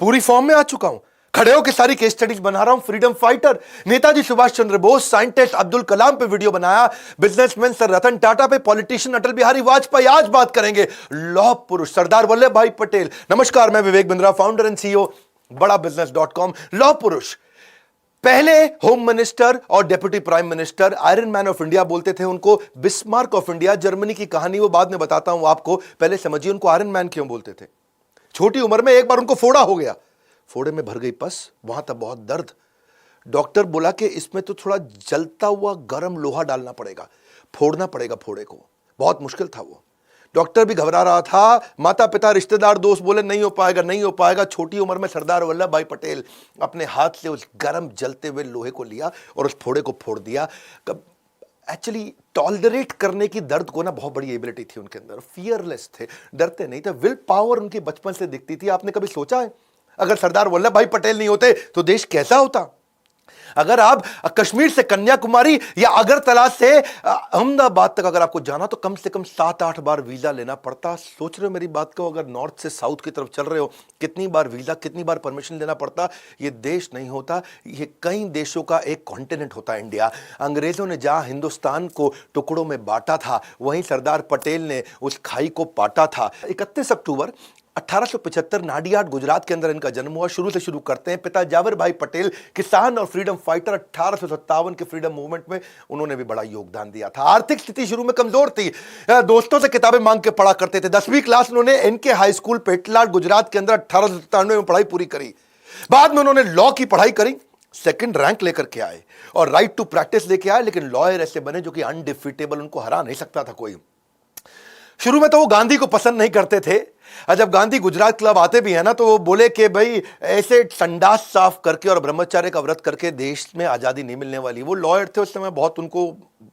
पूरी फॉर्म में आ चुका हूं, खड़े होकर सारी केस स्टडीज बना रहा हूं। Freedom fighter Netaji Subhash Chandra Bose, scientist Abdul Kalam पे वीडियो बनाया, बिजनेसमैन सर रतन टाटा पे, पॉलिटिशियन अटल बिहारी वाजपेयी। आज बात करेंगे लौह पुरुष सरदार वल्लभ भाई पटेल। नमस्कार, मैं Vivek Bindra, founder and CEO बड़ा बिजनेस.com। लौह पुरुष पहले होम मिनिस्टर और deputy prime minister, iron man of India बोलते थे उनको, बिस्मार्क ऑफ इंडिया। जर्मनी की कहानी वो बाद में बताता हूं आपको, पहले समझिए उनको आयरन मैन क्यों बोलते थे। छोटी उम्र में एक बार उनको फोड़ा हो गया, फोड़े में भर गई पस, वहां तक बहुत दर्द। डॉक्टर बोला कि इसमें तो थोड़ा जलता हुआ गर्म लोहा डालना पड़ेगा, फोड़ना पड़ेगा फोड़े को। बहुत मुश्किल था वो, डॉक्टर भी घबरा रहा था, माता पिता रिश्तेदार दोस्त बोले नहीं हो पाएगा, नहीं हो पाएगा। छोटी उम्र में सरदार वल्लभ भाई पटेल अपने हाथ से उस गर्म जलते हुए लोहे को लिया और उस फोड़े को फोड़ दिया। एक्चुअली टॉलरेट करने की दर्द को ना बहुत बड़ी एबिलिटी थी उनके अंदर, फियरलेस थे, डरते नहीं थे। विल पावर उनकी बचपन से दिखती थी। आपने कभी सोचा है अगर सरदार वल्लभ भाई पटेल नहीं होते तो देश कैसा होता? अगर आप कश्मीर से कन्याकुमारी या अगरतला से अहमदाबाद तक अगर आपको जाना तो कम से कम 7-8 बार वीजा लेना पड़ता। सोच रहे हो मेरी बात को? अगर नॉर्थ से साउथ की तरफ चल रहे हो, कितनी बार वीजा, कितनी बार परमिशन लेना पड़ता। ये देश नहीं होता, ये कई देशों का एक कॉन्टिनेंट होता है इंडिया। अंग्रेजों ने जहां हिंदुस्तान को टुकड़ों में बांटा था, वहीं सरदार पटेल ने उस खाई को पाटा था। 31 अक्टूबर 1875 नाडियाड गुजरात के अंदर इनका जन्म हुआ। शुरू से शुरू करते हैं, पिता जावर भाई पटेल किसान और फ्रीडम फाइटर। 1857 के फ्रीडम मूवमेंट में उन्होंने भी बड़ा योगदान दिया था। आर्थिक स्थिति शुरू में कमजोर थी, दोस्तों से किताबें मांग के पढ़ा करते थे। 10वीं क्लास उन्होंने N K high school Petlad Gujarat के अंदर 1897 में पढ़ाई पूरी करी। बाद में उन्होंने लॉ की पढ़ाई करी, सेकंड रैंक लेकर के आए और राइट टू प्रैक्टिस लेके आए। लेकिन लॉयर ऐसे बने जो कि अनडिफीटेबल, उनको हरा नहीं सकता था कोई। शुरू में तो वो गांधी को पसंद नहीं करते थे। जब गांधी गुजरात क्लब आते भी है ना, तो वो बोले कि भाई ऐसे संडास साफ करके और ब्रह्मचर्य का व्रत करके देश में आजादी नहीं मिलने वाली। वो लॉयर थे उस समय, बहुत उनको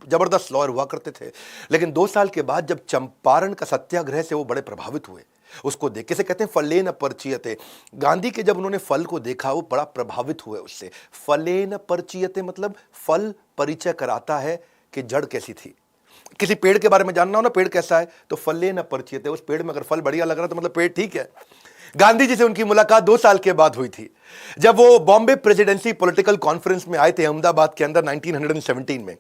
जबरदस्त लॉयर हुआ करते थे। लेकिन 2 साल के बाद जब चंपारण का सत्याग्रह से वो बड़े प्रभावित हुए, उसको देख के से कहते हैं फलेन परचीयते। गांधी के जब उन्होंने फल को देखा वो बड़ा प्रभावित हुए उससे। फलेन परचीयते मतलब फल परिचय कराता है कि जड़ कैसी थी। किसी पेड़ के बारे में जानना हो ना, पेड़ कैसा है, तो फले न परिचित है। उस पेड़ में अगर फल बढ़िया लग रहा है तो मतलब पेड़ ठीक है। गांधी जी से उनकी मुलाकात 2 साल के बाद हुई थी, जब वो बॉम्बे प्रेसिडेंसी पॉलिटिकल कॉन्फ्रेंस में आए थे अहमदाबाद के अंदर 1917 में।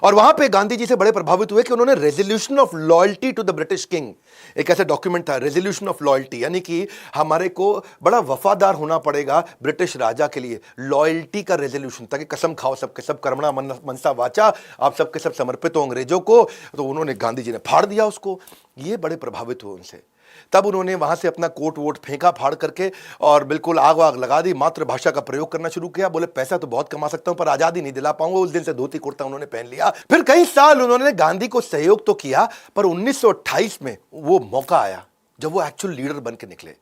और वहां पे गांधी जी से बड़े प्रभावित हुए कि उन्होंने resolution of loyalty to the British king, एक ऐसा डॉक्यूमेंट था रेजोल्यूशन ऑफ लॉयल्टी, यानी कि हमारे को बड़ा वफादार होना पड़ेगा ब्रिटिश राजा के लिए। लॉयल्टी का रेजोल्यूशन था कि कसम खाओ सबके सब, कर्मणा मनसा वाचा, आप सबके सब समर्पित हो अंग्रेजों को। तो उन्होंने, गांधी जी ने फाड़ दिया उसको। ये बड़े प्रभावित हुए उनसे। तब उन्होंने वहां से अपना कोट वोट फेंका फाड़ करके और बिल्कुल आग वाग लगा दी, मातृभाषा का प्रयोग करना शुरू किया। बोले पैसा तो बहुत कमा सकता हूं पर आजादी नहीं दिला पाऊंगा। उस दिन से धोती कुर्ता उन्होंने पहन लिया। फिर कई साल उन्होंने गांधी को सहयोग तो किया, पर 1928 में वो मौका आया जब वो एक्चुअल लीडर बन के निकले।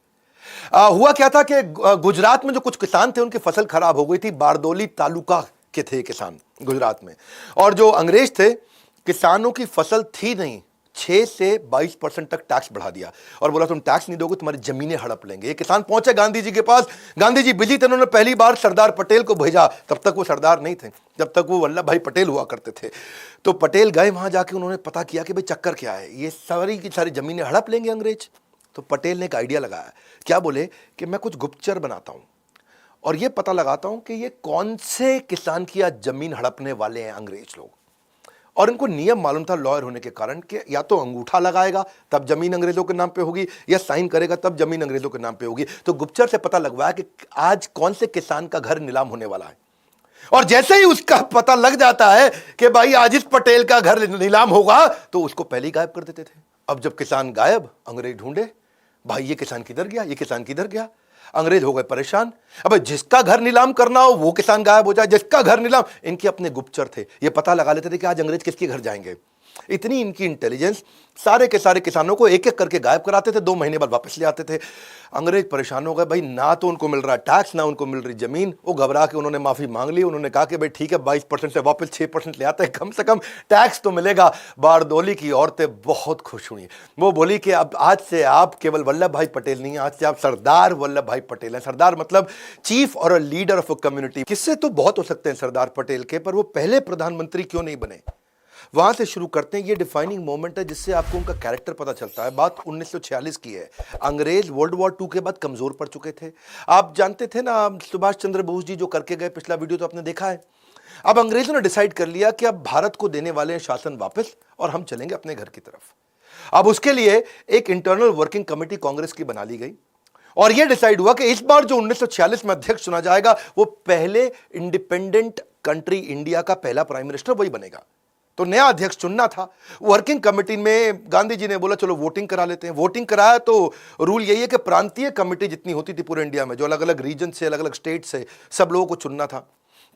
हुआ क्या था कि गुजरात में जो कुछ किसान थे उनकी फसल खराब हो गई थी। बारदोली तालुका के थे किसान गुजरात में, और जो अंग्रेज थे, किसानों की फसल थी नहीं, 6 से 22% तक टैक्स बढ़ा दिया और बोला तुम टैक्स नहीं दोगे तुम्हारी जमीनें हड़प लेंगे। ये किसान पहुंचे गांधी जी के पास, गांधी जी बिजी थे, उन्होंने पहली बार सरदार पटेल को भेजा। तब तक वो सरदार नहीं थे, जब तक वो वल्लभ भाई पटेल हुआ करते थे। तो पटेल गए वहां, जाके उन्होंने पता किया कि भाई चक्कर क्या है, ये सारी की सारी जमीनें हड़प लेंगे अंग्रेज। तो पटेल ने एक आइडिया लगाया। क्या बोले कि मैं कुछ गुप्तचर बनाता हूं और ये पता लगाता हूं कि ये कौन से किसान की आज जमीन हड़पने वाले हैं अंग्रेज लोग। और इनको नियम मालूम था लॉयर होने के कारण कि या तो अंगूठा लगाएगा तब जमीन अंग्रेजों के नाम पे होगी, या साइन करेगा तब जमीन अंग्रेजों के नाम पे होगी। तो गुप्तचर से पता लगवाया कि आज कौन से किसान का घर नीलाम होने वाला है। और जैसे ही उसका पता लग जाता है कि भाई आज इस पटेल का घर नीलाम होगा, तो उसको पहले ही गायब कर देते थे। अब जब किसान गायब, अंग्रेज ढूंढे, भाई ये किसान किधर गया, ये किसान किधर गया। अंग्रेज हो गए परेशान। अब जिसका घर नीलाम करना हो वो किसान गायब हो जाए, जिसका घर नीलाम। इनके अपने गुप्तचर थे, ये पता लगा लेते थे कि आज अंग्रेज किसके घर जाएंगे। इतनी इनकी इंटेलिजेंस, सारे के सारे किसानों को एक एक करके गायब कराते थे, 2 महीने बाद वापस ले आते थे। अंग्रेज परेशान हो गए, भाई ना तो उनको मिल रहा टैक्स, ना उनको मिल रही जमीन। वो घबरा के उन्होंने माफी मांग ली। उन्होंने कहा कि भाई ठीक है 22% से वापस 6% ले आते हैं, कम से कम टैक्स तो मिलेगा। बारदोली की औरतें बहुत खुश हुई। वो बोली कि अब आज से आप केवल वल्लभ भाई पटेल नहीं, आज से आप सरदार वल्लभ भाई पटेल हैं। सरदार मतलब चीफ और a leader of a community. किससे तो बहुत हो सकते हैं सरदार पटेल के, पर वो पहले प्रधानमंत्री क्यों नहीं बने? वहां से शुरू करते हैं। ये डिफाइनिंग मोमेंट है जिससे आपको उनका कैरेक्टर पता चलता है। बात 1946 की है। अंग्रेज वर्ल्ड वॉर 2 के बाद कमजोर पड़ चुके थे। आप जानते थे ना, सुभाष चंद्र बोस जी जो करके गए, पिछला वीडियो तो आपने देखा है। अब अंग्रेजों ने डिसाइड कर लिया कि अब भारत को देने वाले हैं शासन वापस और हम चलेंगे अपने घर की तरफ। अब उसके लिए एक इंटरनल वर्किंग कमेटी कांग्रेस की बना ली गई और यह डिसाइड हुआ कि इस बार जो 1946 में अध्यक्ष चुना जाएगा वो पहले इंडिपेंडेंट कंट्री इंडिया का पहला प्राइम मिनिस्टर वही बनेगा। तो नया अध्यक्ष चुनना था। वर्किंग कमेटी में गांधी जी ने बोला चलो वोटिंग करा लेते हैं। वोटिंग कराया तो रूल यही है कि प्रांतीय कमेटी जितनी होती थी पूरे इंडिया में, जो अलग अलग रीजन से, अलग अलग स्टेट से, सब लोगों को चुनना था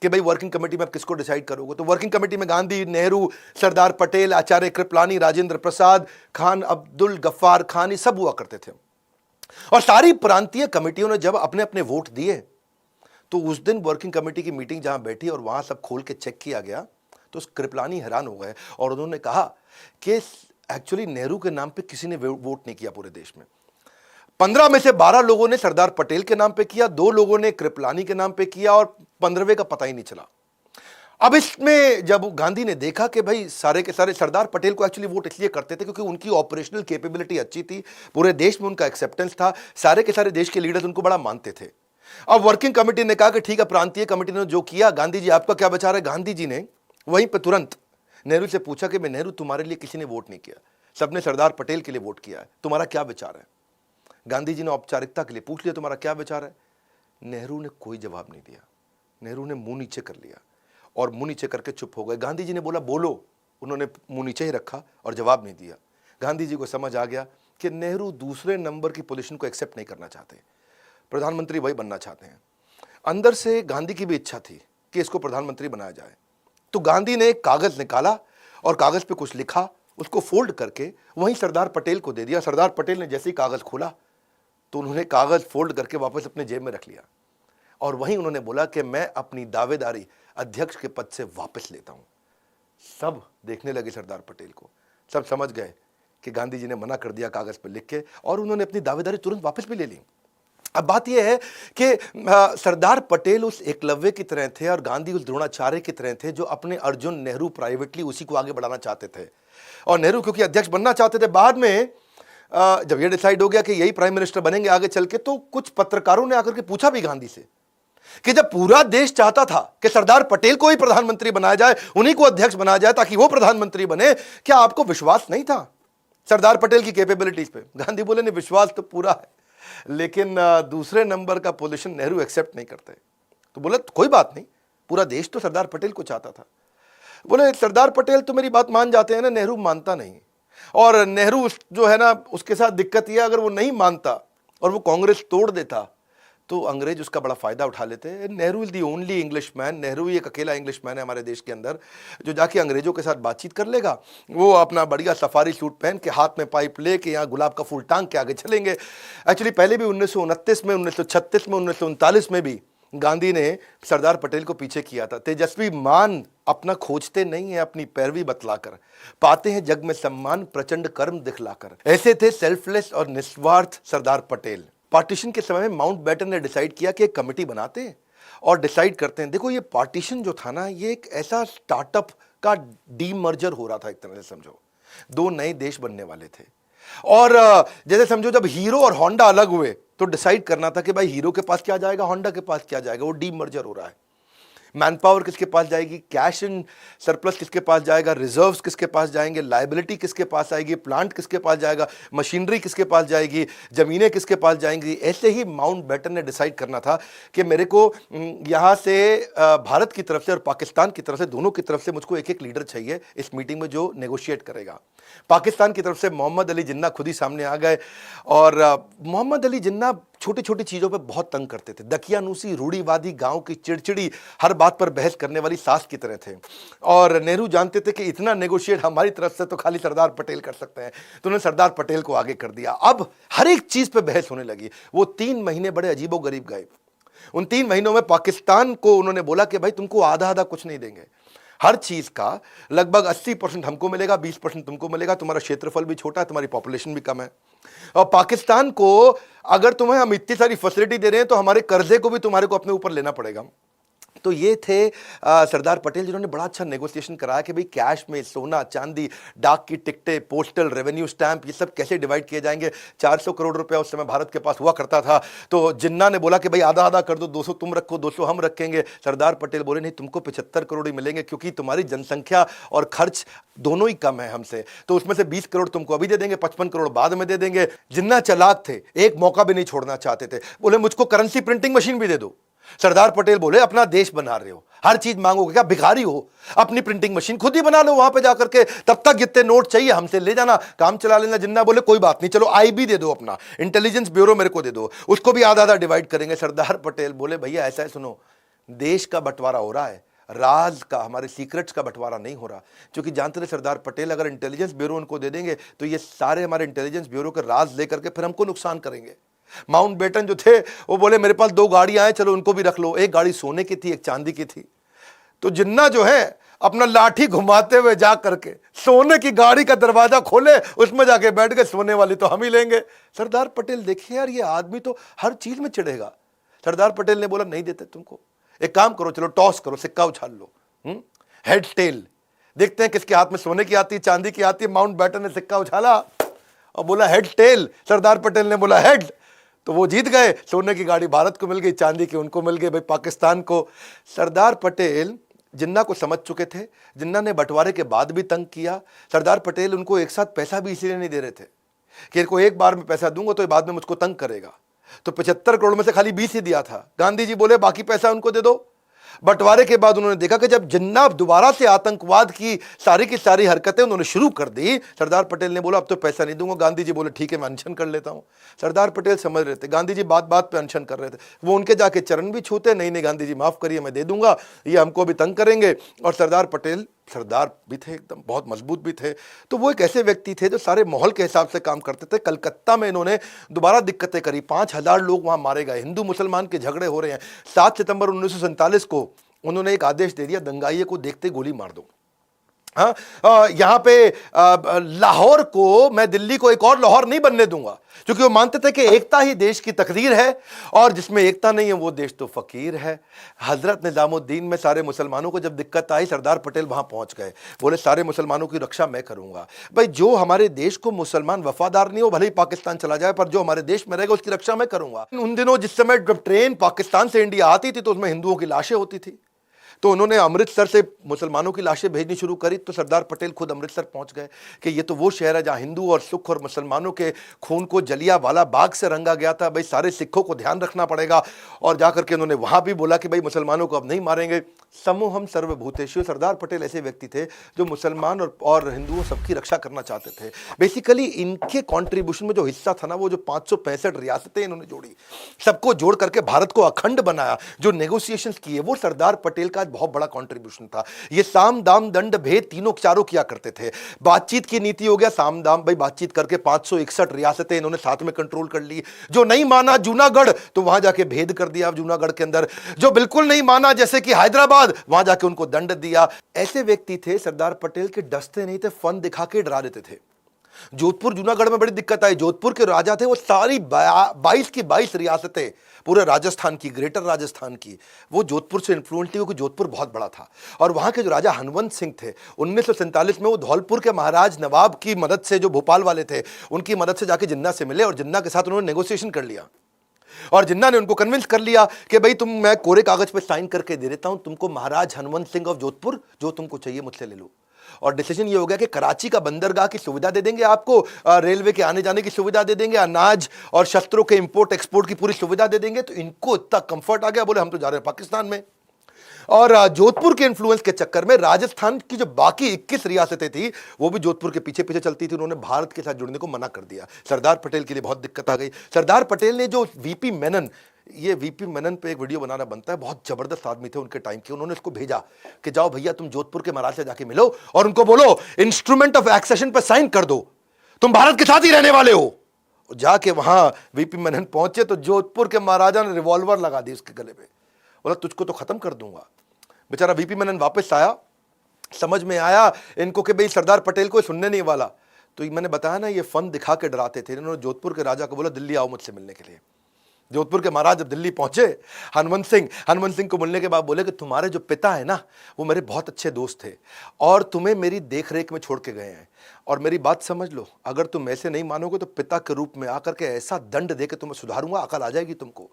कि भाई वर्किंग कमेटी में आप किसको डिसाइड करोगे। तो वर्किंग कमेटी में गांधी, नेहरू, सरदार पटेल, आचार्य कृपलानी, राजेंद्र प्रसाद, खान अब्दुल गफ्फार खान, ये सब हुआ करते थे। और सारी प्रांतीय कमेटियों ने जब अपने अपने वोट दिए तो उस दिन वर्किंग कमेटी की मीटिंग जहां बैठी और वहां सब खोल के चेक किया गया तो कृपलानी हैरान हो गए और उन्होंने कहा कि एक्चुअली नेहरू के नाम पे किसी ने वोट नहीं किया पूरे देश में। 15 में से 12 लोगों ने सरदार पटेल के नाम पे किया, 2 लोगों ने कृपलानी के नाम पे किया और 15वें का पता ही नहीं चला। अब इसमें जब गांधी ने देखा कि भाई सारे के सारे सरदार पटेल को एक्चुअली वोट इसलिए करते थे क्योंकि उनकी ऑपरेशनल कैपेबिलिटी अच्छी थी, पूरे देश में उनका एक्सेप्टेंस था, सारे के सारे देश के लीडर्स उनको बड़ा मानते थे। अब वर्किंग कमेटी ने कहा कि ठीक है, प्रांतीय कमेटी ने जो किया, गांधी जी आपका क्या विचार है। गांधी जी ने वहीं पर तुरंत नेहरू से पूछा कि मैं नेहरू, तुम्हारे लिए किसी ने वोट नहीं किया, सबने सरदार पटेल के लिए वोट किया है, तुम्हारा क्या विचार है। गांधी जी ने औपचारिकता के लिए पूछ लिया तुम्हारा क्या विचार है। नेहरू ने कोई जवाब नहीं दिया। नेहरू ने मुंह नीचे कर लिया और मुंह नीचे करके चुप हो गए। गांधी जी ने बोला बोलो, उन्होंने मुंह नीचे ही रखा और जवाब नहीं दिया। गांधी जी को समझ आ गया कि नेहरू दूसरे नंबर की पोजीशन को एक्सेप्ट नहीं करना चाहते, प्रधानमंत्री वही बनना चाहते हैं। अंदर से गांधी की भी इच्छा थी कि इसको प्रधानमंत्री बनाया जाए। तो गांधी ने एक कागज निकाला और कागज पे कुछ लिखा, उसको फोल्ड करके वहीं सरदार पटेल को दे दिया। सरदार पटेल ने जैसे ही कागज खोला तो उन्होंने कागज फोल्ड करके वापस अपने जेब में रख लिया और वहीं उन्होंने बोला कि मैं अपनी दावेदारी अध्यक्ष के पद से वापस लेता हूं। सब देखने लगे सरदार पटेल को, सब समझ गए कि गांधी जी ने मना कर दिया कागज पर लिख के और उन्होंने अपनी दावेदारी तुरंत वापस भी ले ली। अब बात यह है कि सरदार पटेल उस एकलव्य की तरह थे और गांधी उस द्रोणाचार्य की तरह थे जो अपने अर्जुन नेहरू प्राइवेटली उसी को आगे बढ़ाना चाहते थे। और नेहरू क्योंकि अध्यक्ष बनना चाहते थे, बाद में जब यह डिसाइड हो गया कि यही प्राइम मिनिस्टर बनेंगे आगे चल के, तो कुछ पत्रकारों ने आकर के पूछा भी गांधी से कि जब पूरा देश चाहता था कि सरदार पटेल को ही प्रधानमंत्री बनाया जाए, उन्हीं को अध्यक्ष बनाया जाए ताकि वो प्रधानमंत्री बने, क्या आपको विश्वास नहीं था सरदार पटेल की कैपेबिलिटीज पे। गांधी बोले नहीं, विश्वास तो पूरा है, लेकिन दूसरे नंबर का पोजीशन नेहरू एक्सेप्ट नहीं करते। तो बोले कोई बात नहीं, पूरा देश तो सरदार पटेल को चाहता था। बोले सरदार पटेल तो मेरी बात मान जाते हैं ना, नेहरू मानता नहीं। और नेहरू जो है ना, उसके साथ दिक्कत यह, अगर वो नहीं मानता और वो कांग्रेस तोड़ देता तो अंग्रेज उसका बड़ा फायदा उठा लेते हैं। Nehru is the only English man, Nehru ही एक अकेला इंग्लिश मैन है हमारे देश के अंदर जो जाके अंग्रेजों के साथ बातचीत कर लेगा। वो अपना बढ़िया सफारी सूट पहन के, हाथ में पाइप लेके, यहाँ गुलाब का फूल टांग के आगे चलेंगे। एक्चुअली पहले भी 1929 में, 1936 में, 1939 में भी गांधी ने सरदार पटेल को पीछे किया था। तेजस्वी मान अपना खोजते नहीं है, अपनी पैरवी बतलाकर पाते हैं जग में सम्मान, प्रचंड कर्म दिखलाकर। ऐसे थे सेल्फलेस और निस्वार्थ सरदार पटेल। पार्टीशन के समय में माउंटबेटन ने डिसाइड किया कि एक कमेटी बनाते हैं और डिसाइड करते हैं। देखो ये पार्टीशन जो था ना, ये एक ऐसा स्टार्टअप का डीमर्जर हो रहा था, एक तरह से समझो 2 नए देश बनने वाले थे। और जैसे समझो जब हीरो और होंडा अलग हुए तो डिसाइड करना था कि भाई हीरो के पास क्या जाएगा, होंडा के पास क्या जाएगा। वो डीमर्जर हो रहा है। मैन पावर किसके पास जाएगी, कैश इन सरप्लस किसके पास जाएगा, रिजर्व्स किसके पास जाएंगे, लायबिलिटी किसके पास आएगी, प्लांट किसके पास जाएगा, मशीनरी किसके पास जाएगी, जमीनें किसके पास जाएंगी। ऐसे ही माउंटबेटन ने डिसाइड करना था कि मेरे को यहाँ से भारत की तरफ से और पाकिस्तान की तरफ से, दोनों की तरफ से मुझको एक एक लीडर चाहिए इस मीटिंग में जो नेगोशिएट करेगा। पाकिस्तान की तरफ से मोहम्मद अली जिन्ना खुद ही सामने आ गए और मोहम्मद अली जिन्ना छोटी छोटी चीजों पे बहुत तंग करते थे। दकियानूसी, रूढ़ीवादी, गांव की चिड़चिड़ी, हर बात पर बहस करने वाली सास की तरह थे। और नेहरू जानते थे कि इतना नेगोशिएट हमारी तरफ से तो खाली सरदार पटेल कर सकते हैं, तो उन्होंने सरदार पटेल को आगे कर दिया। अब हर एक चीज पे बहस होने लगी। वो 3 महीने बड़े अजीबोगरीब गए। उन 3 महीनों में पाकिस्तान को उन्होंने बोला कि भाई तुमको आधा आधा कुछ नहीं देंगे, हर चीज का लगभग 80% हमको मिलेगा, 20% तुमको मिलेगा। तुम्हारा क्षेत्रफल भी छोटा है, तुम्हारी पॉपुलेशन भी कम है। और पाकिस्तान को अगर तुम्हें हम इतनी सारी फैसिलिटी दे रहे हैं तो हमारे कर्जे को भी तुम्हारे को अपने ऊपर लेना पड़ेगा। तो ये थे सरदार पटेल, जिन्होंने बड़ा अच्छा नेगोशिएशन कराया कि भाई कैश में सोना चांदी, डाक की टिकटें, पोस्टल रेवेन्यू स्टैंप, ये सब कैसे डिवाइड किए जाएंगे। 400 करोड़ रुपया उस समय भारत के पास हुआ करता था। तो जिन्ना ने बोला कि भाई आधा आधा कर दो, 200 तुम रखो 200 हम रखेंगे। सरदार पटेल बोले नहीं, तुमको 75 करोड़ ही मिलेंगे, क्योंकि तुम्हारी जनसंख्या और खर्च दोनों ही कम है हमसे, तो उसमें से 20 करोड़ तुमको अभी दे देंगे, 55 करोड़ बाद में दे देंगे। जिन्ना चालाक थे, एक मौका भी नहीं छोड़ना चाहते थे। बोले मुझको करेंसी प्रिंटिंग मशीन भी दे दो। सरदार पटेल बोले अपना देश बना रहे हो, हर चीज मांगोगे क्या, भिखारी हो, अपनी प्रिंटिंग मशीन खुद ही बना लो वहां पे जाकर के, तब तक जितने नोट चाहिए हमसे ले जाना, काम चला लेना। जिन्ना बोले कोई बात नहीं, चलो आईबी दे दो, अपना इंटेलिजेंस ब्यूरो मेरे को दे दो, उसको भी आधा आधा डिवाइड करेंगे। सरदार पटेल बोले भैया ऐसा है, सुनो, देश का बंटवारा हो रहा है, राज का, हमारे सीक्रेट्स का बंटवारा नहीं हो रहा। क्योंकि जानते थे सरदार पटेल, अगर इंटेलिजेंस ब्यूरो उनको दे देंगे तो ये सारे हमारे इंटेलिजेंस ब्यूरो के राज लेकर के फिर हमको नुकसान करेंगे। माउंटबेटन जो थे वो बोले मेरे पास 2 गाड़ियां हैं, चलो उनको भी रख लो। एक गाड़ी सोने की थी, एक चांदी की थी। तो जिन्ना जो है अपना लाठी घुमाते हुए जा करके सोने की गाड़ी का दरवाजा खोले, उसमें जाके बैठ गए, सोने वाली तो हम ही लेंगे। सरदार पटेल देखिए यार, ये आदमी तो हर चीज में चिढ़ेगा। सरदार पटेल ने बोला नहीं देते तुमको, एक काम करो, चलो टॉस करो, सिक्का उछाल लो, हेड टेल, देखते हैं किसके हाथ में सोने की आती है चांदी की आती है। माउंटबेटन ने सिक्का उछाला और बोला हेड टेल। सरदार पटेल ने बोला हेड, तो वो जीत गए। सोने की गाड़ी भारत को मिल गई, चांदी की उनको मिल गई, भाई पाकिस्तान को। सरदार पटेल जिन्ना को समझ चुके थे। जिन्ना ने बंटवारे के बाद भी तंग किया। सरदार पटेल उनको एक साथ पैसा भी इसीलिए नहीं दे रहे थे कि इनको एक बार में पैसा दूंगा तो ये बाद में मुझको तंग करेगा। तो 75 करोड़ में से खाली 20 ही दिया था। गांधी जी बोले बाकी पैसा उनको दे दो। बंटवारे के बाद उन्होंने देखा कि जब जिन्ना दोबारा से आतंकवाद की सारी हरकतें उन्होंने शुरू कर दी, सरदार पटेल ने बोला अब तो पैसा नहीं दूंगा। गांधी जी बोले ठीक है, मैं अनशन कर लेता हूं। सरदार पटेल समझ रहे थे, गांधी जी बात बात पे अनशन कर रहे थे। वो उनके जाके चरण भी छूते, नहीं नहीं गांधी जी माफ करिए, मैं दे दूंगा, ये हमको भी तंग करेंगे। और सरदार पटेल सरदार भी थे, एकदम बहुत मजबूत भी थे। तो वो एक ऐसे व्यक्ति थे जो सारे माहौल के हिसाब से काम करते थे। कलकत्ता में इन्होंने दोबारा दिक्कतें करी, 5000 लोग वहां मारे गए, हिंदू मुसलमान के झगड़े हो रहे हैं। 7 सितंबर 1947 को उन्होंने एक आदेश दे दिया, दंगाइये को देखते गोली मार दो। हाँ, यहां पे लाहौर को, मैं दिल्ली को एक और लाहौर नहीं बनने दूंगा, क्योंकि वो मानते थे कि एकता ही देश की तकदीर है, और जिसमें एकता नहीं है वो देश तो फकीर है। हजरत निजामुद्दीन में सारे मुसलमानों को जब दिक्कत आई, सरदार पटेल वहां पहुंच गए, बोले सारे मुसलमानों की रक्षा मैं करूंगा। भाई जो हमारे देश को मुसलमान वफादार नहीं हो, भले ही पाकिस्तान चला जाए, पर जो हमारे देश में रहेगा उसकी रक्षा मैं करूंगा। उन दिनों जिस समय जब ट्रेन पाकिस्तान से इंडिया आती थी तो उसमें हिंदुओं की लाशें होती थी, तो उन्होंने अमृतसर से मुसलमानों की लाशें भेजनी शुरू करी। तो सरदार पटेल खुद अमृतसर पहुंच गए कि ये तो वो शहर है जहां हिंदू और सिख और मुसलमानों के खून को जलियांवाला बाग से रंगा गया था। भाई सारे सिखों को ध्यान रखना पड़ेगा। और जाकर के उन्होंने वहां भी बोला कि भाई मुसलमानों को अब नहीं मारेंगे। समूहम सर्वभूतेषु, सरदार पटेल ऐसे व्यक्ति थे जो मुसलमान और हिंदुओं सबकी रक्षा करना चाहते थे। बेसिकली इनके कॉन्ट्रीब्यूशन में जो हिस्सा था ना, वो जो 565 रियासतें इन्होंने जोड़ी, सबको जोड़ करके भारत को अखंड बनाया, जो नेगोशिएशंस किए, वो सरदार पटेल का बहुत बड़ा कंट्रीब्यूशन था। ये साम दाम दंड भेद तीनों चारों किया करते थे। बातचीत की नीति हो गया साम दाम, भाई बातचीत करके 561 रियासतें इन्होंने साथ में कंट्रोल कर ली। जो नहीं माना जूनागढ़, तो वहां जाके भेद कर दिया जूनागढ़ के अंदर। जो बिल्कुल नहीं माना जैसे कि हैदराबाद, वहां जाके उनको दंड दिया। ऐसे व्यक्ति थे सरदार पटेल के, डसते नहीं थे, फन दिखा के डरा देते थे। जोधपुर जूनागढ़ में बड़ी दिक्कत आई। जोधपुर के राजा थे, वो सारी 22 की 22 रियासतें, पूरे राजस्थान की, ग्रेटर राजस्थान की, वो जोधपुर से इन्फ्लुएंस थी, क्योंकि जोधपुर बहुत बड़ा था। और वहां के जो राजा हनवंत सिंह थे, 1947 में वो धौलपुर के महाराज नवाब की मदद से, जो भोपाल वाले थे, उनकी मदद से जाके जिन्ना से मिले और जिन्ना के साथ उन्होंने नेगोशिएशन कर लिया। और जिन्ना ने उनको कन्विंस कर लिया कि भाई तुम, मैं कोरे कागज पे साइन करके दे देता हूं तुमको, महाराज हनवंत सिंह ऑफ जोधपुर, जो तुमको चाहिए मुझसे ले लो। और डिसीजन ये हो गया कि कराची का बंदरगाह की सुविधा दे देंगे आपको, रेलवे के आने जाने की सुविधा दे देंगे, अनाज और शस्त्रों के इंपोर्ट एक्सपोर्ट की पूरी सुविधा दे देंगे। तो इनको इतना कंफर्ट आ गया, बोले हम तो जा रहे हैं पाकिस्तान में। और जोधपुर के इन्फ्लुएंस के चक्कर में राजस्थान की जो बाकी 21 रियासतें थी, वो भी जोधपुर के पीछे पीछे चलती थी। उन्होंने भारत के साथ जुड़ने को मना कर दिया। सरदार पटेल के लिए बहुत दिक्कत आ गई। सरदार पटेल ने जो वीपी मेनन, ये वीपी मेनन पे एक वीडियो बनाना बनता है, बहुत जबरदस्त आदमी थे उनके टाइम के। उन्होंने उसको भेजा कि जाओ भैया तुम जोधपुर के महाराज से जाके मिलो और उनको बोलो इंस्ट्रूमेंट ऑफ एक्सेशन पर साइन कर दो, तुम भारत के साथ ही रहने वाले हो। जाके वहां वीपी मेनन पहुंचे तो जोधपुर के महाराजा ने रिवॉल्वर लगा दी उसके गले पे, बोला तुझको तो खत्म कर दूंगा। बेचारा वीपी मेनन वापस आया, समझ में आया इनको कि भाई सरदार पटेल को सुनने नहीं वाला। तो मैंने बताया ना, ये फन दिखा के डराते थे। इन्होंने जोधपुर के राजा को बोला दिल्ली आओ मुझसे मिलने के लिए। जोधपुर के महाराज जब दिल्ली पहुंचे, हनुमंत सिंह को मिलने के बाद बोले कि तुम्हारे जो पिता है ना, वो मेरे बहुत अच्छे दोस्त थे और तुम्हें मेरी देख रेख में छोड़ के गए हैं। और मेरी बात समझ लो, अगर तुम ऐसे नहीं मानोगे तो पिता के रूप में आकर के ऐसा दंड दे के तुम्हें सुधारूंगा, अकल आ जाएगी तुमको।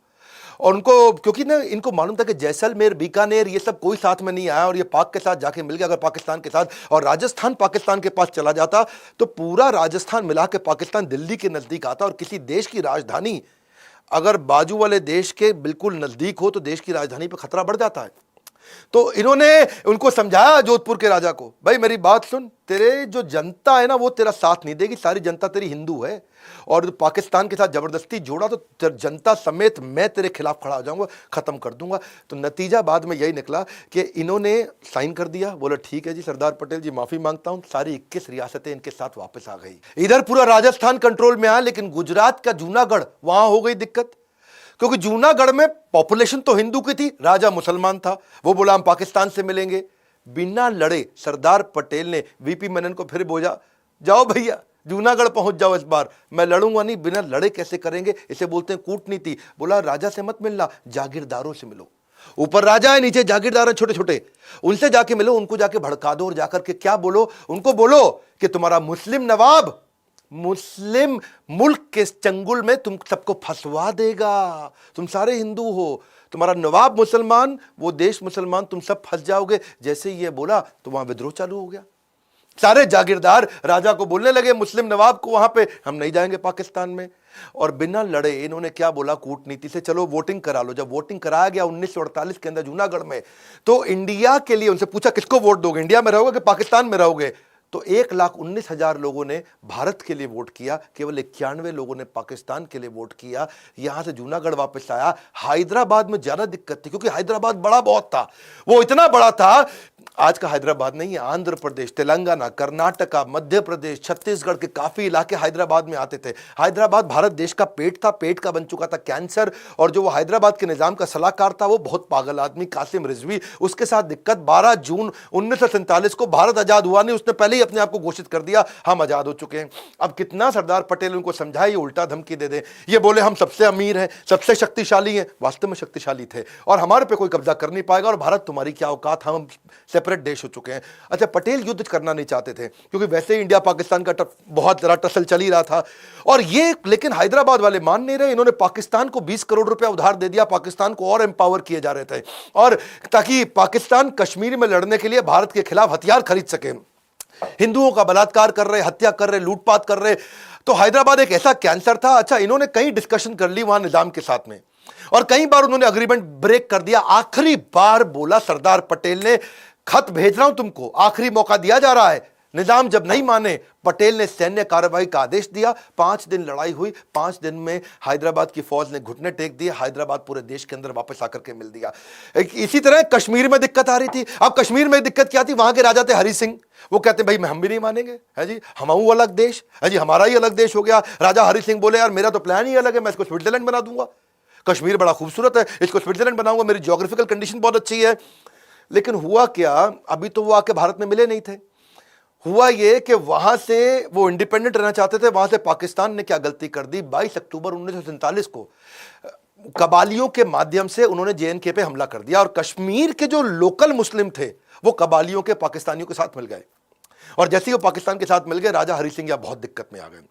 और उनको, क्योंकि ना इनको मालूम था कि जैसलमेर, बीकानेर, ये सब कोई साथ में नहीं आया और ये पाक के साथ जाके मिल गया। अगर पाकिस्तान के साथ और राजस्थान पाकिस्तान के पास चला जाता तो पूरा राजस्थान मिला के पाकिस्तान दिल्ली के नजदीक आता। और किसी देश की राजधानी अगर बाजू वाले देश के बिल्कुल नजदीक हो तो देश की राजधानी पर खतरा बढ़ जाता है। तो इन्होंने उनको समझाया, जोधपुर के राजा को, भाई मेरी बात सुन, तेरे जो जनता है ना वो तेरा साथ नहीं देगी, सारी जनता तेरी हिंदू है और पाकिस्तान के साथ जबरदस्ती जोड़ा तो जनता समेत मैं तेरे खिलाफ खड़ा हो जाऊंगा, खत्म कर दूंगा। तो नतीजा बाद में यही निकला कि इन्होंने साइन कर दिया, बोला ठीक है जी सरदार पटेल जी माफी मांगता हूं, सारी 21 रियासतें इनके साथ वापस आ गई। इधर पूरा राजस्थान कंट्रोल में आया, लेकिन गुजरात का जूनागढ़, वहां हो गई दिक्कत, क्योंकि जूनागढ़ में पॉपुलेशन तो हिंदू की थी, राजा मुसलमान था। वो बोला हम पाकिस्तान से मिलेंगे। बिना लड़े सरदार पटेल ने वीपी मेनन को फिर बोला, जाओ भैया जूनागढ़ पहुंच जाओ, इस बार मैं लड़ूंगा नहीं। बिना लड़े कैसे करेंगे, इसे बोलते हैं कूटनीति। बोला राजा से मत मिलना, जागीरदारों से मिलो। ऊपर राजा है, नीचे जागीरदार हैं छोटे छोटे, उनसे जाके मिलो, उनको जाके भड़का दो और जाकर के क्या बोलो, उनको बोलो कि तुम्हारा मुस्लिम नवाब मुस्लिम मुल्क के चंगुल में तुम सबको फंसवा देगा। तुम सारे हिंदू हो, तुम्हारा नवाब मुसलमान, वो देश मुसलमान, तुम सब फंस जाओगे। जैसे ही ये बोला तो वहां विद्रोह चालू हो गया। सारे जागीरदार राजा को बोलने लगे, मुस्लिम नवाब को, वहां पे हम नहीं जाएंगे पाकिस्तान में। और बिना लड़े इन्होंने क्या बोला कूटनीति से, चलो वोटिंग करा लो। जब वोटिंग कराया गया 1948 के अंदर जूनागढ़ में, तो इंडिया के लिए उनसे पूछा किसको वोट दोगे, इंडिया में रहोगे कि पाकिस्तान में रहोगे। तो 1,19,000 लोगों ने भारत के लिए वोट किया, केवल 91 लोगों ने पाकिस्तान के लिए वोट किया। यहां से जूनागढ़ वापस आया। हैदराबाद में ज्यादा दिक्कत थी, क्योंकि हैदराबाद बड़ा बहुत था, वो इतना बड़ा था, आज का हैदराबाद नहीं है, आंध्र प्रदेश, तेलंगाना, कर्नाटका, मध्य प्रदेश, छत्तीसगढ़ के काफी इलाके हैदराबाद में आते थे। हैदराबाद भारत देश का पेट था, पेट का बन चुका था कैंसर। और जो वो हैदराबाद के निजाम का सलाहकार था वो बहुत पागल आदमी, कासिम रिजवी, उसके साथ दिक्कत। 12 जून 1947 को भारत आजाद हुआ नहीं, उसने पहले ही अपने आप को घोषित कर दिया हम आजाद हो चुके हैं। अब कितना सरदार पटेल उनको समझाए, ये उल्टा धमकी दे दे। ये बोले हम सबसे अमीर हैं, सबसे शक्तिशाली हैं, वास्तव में शक्तिशाली थे और हमारे पे कोई कब्जा कर नहीं पाएगा और भारत तुम्हारी क्या औकात, हम सेपरेट देश हो चुके हैं। अच्छा, पटेल युद्ध करना नहीं चाहते थे, क्योंकि वैसे ही इंडिया पाकिस्तान का बहुत जरा टसल चल ही रहा था। और ये, लेकिन हैदराबाद वाले मान नहीं रहे। इन्होंने पाकिस्तान को 20 करोड़ रुपया उधार दे दिया, पाकिस्तान को और एम्पावर किए जा रहे थे, और ताकि पाकिस्तान कश्मीर में लड़ने के लिए भारत के खिलाफ हथियार खरीद सके। हिंदुओं का बलात्कार कर रहे, हत्या कर रहे, लूटपाट कर रहे। तो हैदराबाद एक ऐसा कैंसर था। अच्छा, इन्होंने कई डिस्कशन कर ली वहां निजाम के साथ में, और कई बार उन्होंने अग्रीमेंट ब्रेक कर दिया। आखिरी बार बोला सरदार पटेल ने, खत भेज रहा हूं तुमको, आखिरी मौका दिया जा रहा है। निजाम जब नहीं माने, पटेल ने सैन्य कार्रवाई का आदेश दिया। 5 दिन लड़ाई हुई, 5 दिन में हैदराबाद की फौज ने घुटने टेक दिए, हैदराबाद पूरे देश के अंदर वापस आकर के मिल दिया। इसी तरह कश्मीर में दिक्कत आ रही थी। अब कश्मीर में दिक्कत क्या थी, वहां के राजा थे हरि सिंह, वो कहते भाई हम भी नहीं मानेंगे, है जी, हम अलग देश, है जी, हमारा ही अलग देश हो गया। राजा हरि सिंह बोले यार मेरा तो प्लान ही अलग है, मैं इसको स्विट्जरलैंड बना दूंगा, कश्मीर बड़ा खूबसूरत है, इसको स्विट्जरलैंड बनाऊंगा, मेरी ज्योग्राफिकल कंडीशन बहुत अच्छी है। लेकिन हुआ क्या, अभी तो वो आके भारत में मिले नहीं थे। हुआ ये कि वहां से वो इंडिपेंडेंट रहना चाहते थे, वहां से पाकिस्तान ने क्या गलती कर दी, 22 अक्टूबर 1947 को कबालियों के माध्यम से उन्होंने जेएनके पे हमला कर दिया, और कश्मीर के जो लोकल मुस्लिम थे वो कबालियों के पाकिस्तानियों के साथ मिल गए। और जैसे ही वो पाकिस्तान के साथ मिल गए, राजा हरि सिंह बहुत दिक्कत में आ गए।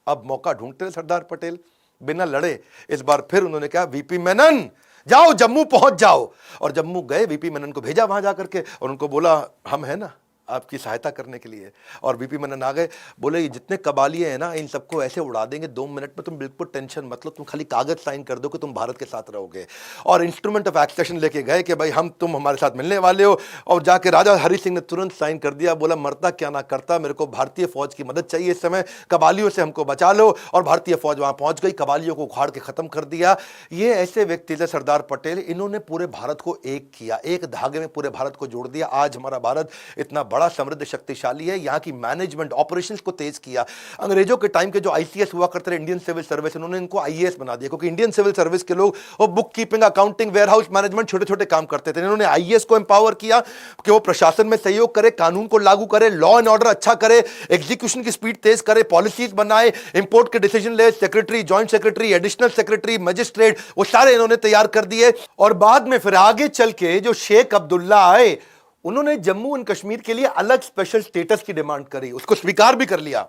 अब मौका ढूंढते रहे सरदार पटेल, बिना लड़े इस बार फिर उन्होंने कहा वीपी मेनन जाओ जम्मू पहुंच जाओ। और जम्मू गए, वीपी मेनन को भेजा वहां जाकर के, और उनको बोला हम है ना आपकी सहायता करने के लिए। और वीपी मेनन आ गए, बोले ये जितने कबालिए हैं ना इन सबको ऐसे उड़ा देंगे 2 मिनट में, तुम बिल्कुल टेंशन मत लो, तुम खाली कागज साइन कर दो कि तुम भारत के साथ रहोगे। और इंस्ट्रूमेंट ऑफ एक्सेशन लेके गए कि भाई हम, तुम हमारे साथ मिलने वाले हो। और जाके राजा हरि सिंह ने तुरंत साइन कर दिया, बोला मरता क्या ना करता, मेरे को भारतीय फौज की मदद चाहिए इस समय, कबालियों से हमको बचा लो। और भारतीय फौज वहां पहुंच गई, कबालियों को उखाड़ के खत्म कर दिया। ये ऐसे व्यक्ति थे सरदार पटेल, इन्होंने पूरे भारत को एक किया, एक धागे में पूरे भारत को जोड़ दिया। आज हमारा भारत इतना बड़ा समृद्ध शक्तिशाली है। यहाँ की मैनेजमेंट ऑपरेशंस को तेज किया। अंग्रेजों के टाइम के जो आईसीएस हुआ करते थे, इंडियन सिविल सर्विस, उन्होंने इनको आईएएस बना दिया, क्योंकि इंडियन सिविल सर्विस के लोग वो book keeping, accounting, warehouse management, छोटे छोटे काम करते थे। इन्होंने आईएएस को एम्पावर किया कि वो प्रशासन में सहयोग करे, कानून को लागू करे, लॉ एंड ऑर्डर अच्छा करे, एग्जीक्यूशन की स्पीड तेज करे, पॉलिसीज बनाए, इंपोर्ट के डिसीजन ले, secretary, joint secretary, additional secretary, magistrate, वो सारे इन्होंने तैयार कर दिए। और बाद में फिर आगे चल के जो शेख अब्दुल्ला आए, उन्होंने जम्मू एंड कश्मीर के लिए अलग स्पेशल स्टेटस की डिमांड करी, उसको स्वीकार भी कर लिया।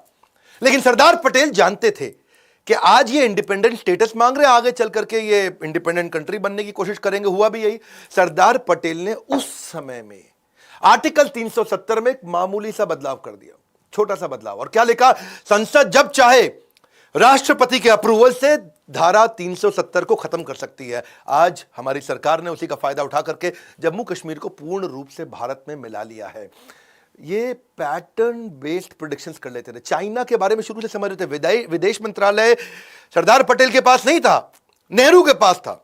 लेकिन सरदार पटेल जानते थे कि आज ये इंडिपेंडेंट स्टेटस मांग रहे हैं, आगे चल करके ये इंडिपेंडेंट कंट्री बनने की कोशिश करेंगे। हुआ भी यही। सरदार पटेल ने उस समय में आर्टिकल 370 में एक मामूली सा बदलाव कर दिया, छोटा सा बदलाव। और क्या लिखा? संसद जब चाहे राष्ट्रपति के अप्रूवल से धारा 370 को खत्म कर सकती है। आज हमारी सरकार ने उसी का फायदा उठा करके जम्मू कश्मीर को पूर्ण रूप से भारत में मिला लिया है। ये पैटर्न बेस्ड प्रेडिक्शंस कर लेते थे। चाइना के बारे में शुरू से समझ रहे थे। विदेश मंत्रालय सरदार पटेल के पास नहीं था, नेहरू के पास था।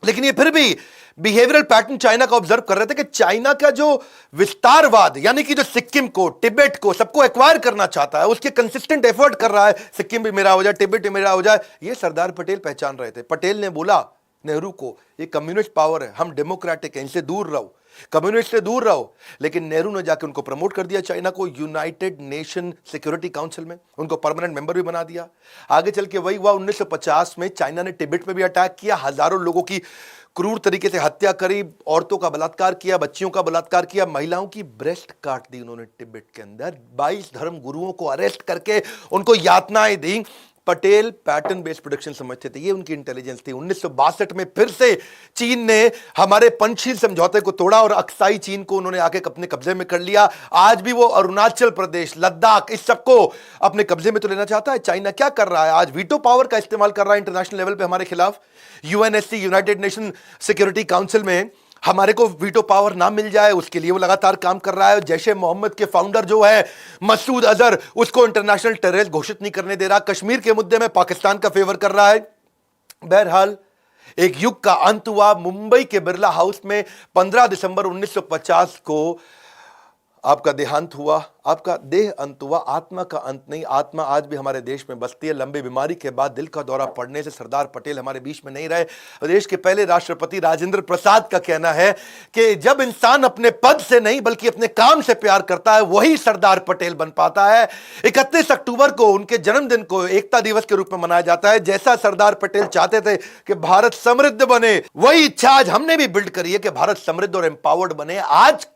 लेकिन ये फिर भी बिहेवियरल पैटर्न चाइना का ऑब्जर्व कर रहे थे कि चाइना का जो विस्तारवाद, यानी कि जो सिक्किम को, तिब्बत को, सबको एक्वायर करना चाहता है, उसके कंसिस्टेंट एफर्ट कर रहा है, सिक्किम भी मेरा हो जाए, तिब्बत भी मेरा हो जाए, ये सरदार पटेल पहचान रहे थे। पटेल ने बोला नेहरू को, ये कम्युनिस्ट पावर है, हम डेमोक्रेटिक हैं, इनसे दूर रहो, कम्युनिस्ट से दूर रहो। लेकिन नेहरू ने जाकर उनको प्रमोट कर दिया, चाइना को, यूनाइटेड नेशन सिक्योरिटी काउंसिल में, उनको परमानेंट मेंबर भी बना दिया। आगे चल के वही हुआ, 1950 में चाइना ने तिब्बत पे भी अटैक किया, हजारों लोगों की क्रूर तरीके से हत्या करी, औरतों का बलात्कार किया, बच्चियों का बलात्कार किया, महिलाओं की ब्रेस्ट काट दी उन्होंने तिब्बत के अंदर, 22 धर्म गुरुओं को अरेस्ट करके उनको यातनाएं दी। पटेल पैटर्न बेस्ड प्रेडिक्शन समझते थे, ये उनकी इंटेलिजेंस थी। 1962 में फिर से चीन ने हमारे पंचशील समझौते को तोड़ा और अक्साई चीन को उन्होंने आके अपने कब्जे में कर लिया। आज भी वो अरुणाचल प्रदेश, लद्दाख, इस सबको अपने कब्जे में तो लेना चाहता है। चाइना क्या कर रहा है? आज वीटो पावर का इस्तेमाल कर रहा है इंटरनेशनल लेवल पे हमारे खिलाफ। UNSC, United nation security council में हमारे को वीटो पावर ना मिल जाए, उसके लिए वो लगातार काम कर रहा है। जैशे मोहम्मद के फाउंडर जो है मसूद अजहर, उसको इंटरनेशनल टेररिस्ट घोषित नहीं करने दे रहा। कश्मीर के मुद्दे में पाकिस्तान का फेवर कर रहा है। बहरहाल एक युग का अंत हुआ। मुंबई के बिरला हाउस में 15 दिसंबर 1950 को आपका देहांत हुआ, आपका देह अंत हुआ, आत्मा का अंत नहीं। आत्मा आज भी हमारे देश में बसती है। लंबी बीमारी के बाद दिल का दौरा पड़ने से सरदार पटेल हमारे बीच में नहीं रहे। देश के पहले राष्ट्रपति राजेंद्र प्रसाद का कहना है कि जब इंसान अपने पद से नहीं बल्कि अपने काम से प्यार करता है, वही सरदार पटेल बन पाता है। 31 अक्टूबर को उनके जन्मदिन को एकता दिवस के रूप में मनाया जाता है। जैसा सरदार पटेल चाहते थे कि भारत समृद्ध बने, वही इच्छा आज हमने भी बिल्ड करी है कि भारत समृद्ध और एम्पावर्ड बने। आज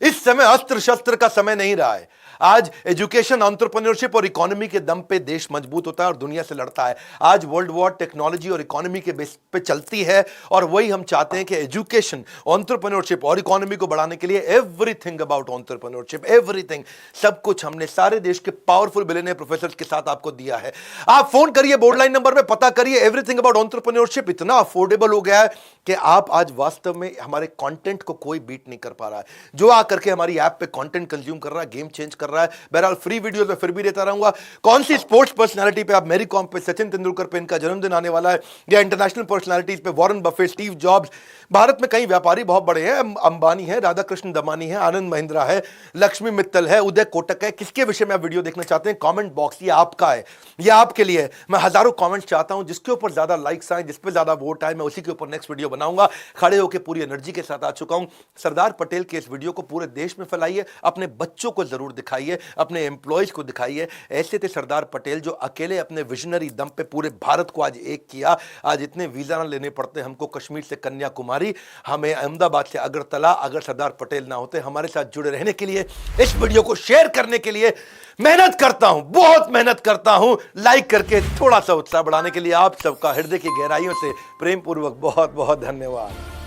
इस समय अस्त्र शस्त्र का समय नहीं रहा है। आज एजुकेशन, एंटरप्रेन्योरशिप और इकोनॉमी के दम पे देश मजबूत होता है और दुनिया से लड़ता है। आज वर्ल्ड वॉर टेक्नोलॉजी और इकोनॉमी के बेस पे चलती है और वही हम चाहते हैं कि एजुकेशन, एंटरप्रेन्योरशिप और इकोनॉमी को बढ़ाने के लिए एवरीथिंग अबाउट एंटरप्रेन्योरशिप, एवरीथिंग, सब कुछ हमने सारे देश के पावरफुल बिलियनियर प्रोफेसर्स के साथ आपको दिया है। आप फोन करिए बोर्ड लाइन नंबर पे, पता करिए। एवरीथिंग अबाउट एंटरप्रेन्योरशिप इतना अफोर्डेबल हो गया है कि आप आज वास्तव में हमारे कंटेंट को कोई बीट नहीं कर पा रहा है। जो आकर के हमारी ऐप पे कंटेंट कंज्यूम कर रहा है, गेम चेंज कर रहा है। बहरहाल फ्री वीडियोस में फिर भी देता रहूंगा। कौन सी स्पोर्ट्स पर्सनालिटी पे, आप मैरी कॉम पे, सचिन तेंदुलकर पे इनका जन्मदिन आने वाला है, या इंटरनेशनल पर्सनालिटीज पे Warren Buffett, Steve jobs, Bharat में कई व्यापारी बहुत बड़े हैं, अंबानी है, राधाकृष्ण दमानी है, आनंद महिंद्रा है, लक्ष्मी मित्तल है, उदय कोटक है। किसके विषय में आप वीडियो देखना चाहते हैं? कमेंट बॉक्स ये आपका है, ये आपके लिए है। मैं हजारों कमेंट्स चाहता हूं, जिसके ऊपर ज्यादा लाइक्स आए, जिस पे ज्यादा वोट आए, मैं उसी के ऊपर नेक्स्ट वीडियो बनाऊंगा। खड़े होकर पूरी एनर्जी के साथ आ चुका हूं। सरदार पटेल के इस वीडियो को पूरे देश में फैलाइए, अपने बच्चों को जरूर दिखाइए, अपने एम्प्लॉयज को दिखाइए। ऐसे थे सरदार पटेल जो अकेले अपने विजनरी दम पे पूरे भारत को आज एक किया। आज इतने वीजा ना लेने पड़ते हमको कश्मीर से कन्याकुमारी, हमें अहमदाबाद से अगरतला। अगर सरदार पटेल ना होते, हमारे साथ जुड़े रहने के लिए, इस वीडियो को शेयर करने के लिए मेहनत करता हूं, बहुत मेहनत करता हूं। लाइक करके थोड़ा सा उत्साह बढ़ाने के लिए आप सबका हृदय की गहराइयों से प्रेम पूर्वक बहुत बहुत धन्यवाद।